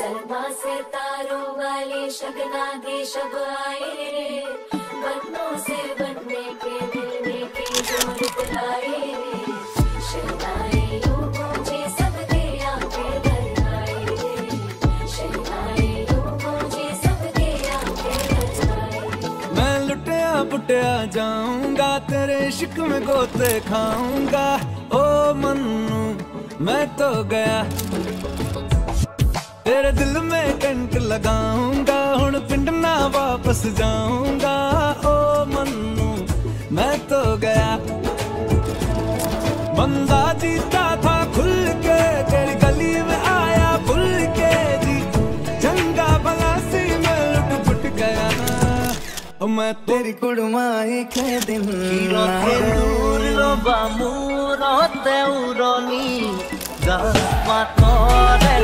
सलमा से तारों वाली शगना दी शब आए रे, बंदों से बनने के मिलने की जरूरत आए रे। शहनाई यूं गूंजे सबके आंखें भर आए रे, शहनाई यूं गूंजे सबके आंखें भर आए रे। मैं लुटिया पुटिया जाऊंगा, तेरे इश्क में गोते खाऊंगा। ओ मन्नू मैं तो गया, तेरे दिल में कंट लगाऊंगा। हुण पिंड ना वापस जाऊंगा। ओ मन्नू मैं तो गया। बंदा जीता था खुल के, तेरी गली में आया भूल के जी। चंगा भला सी मैं लुट पुट गया। ओ मैं तेरी कुड़माई के दिन Vamos, no te uroni, das matore,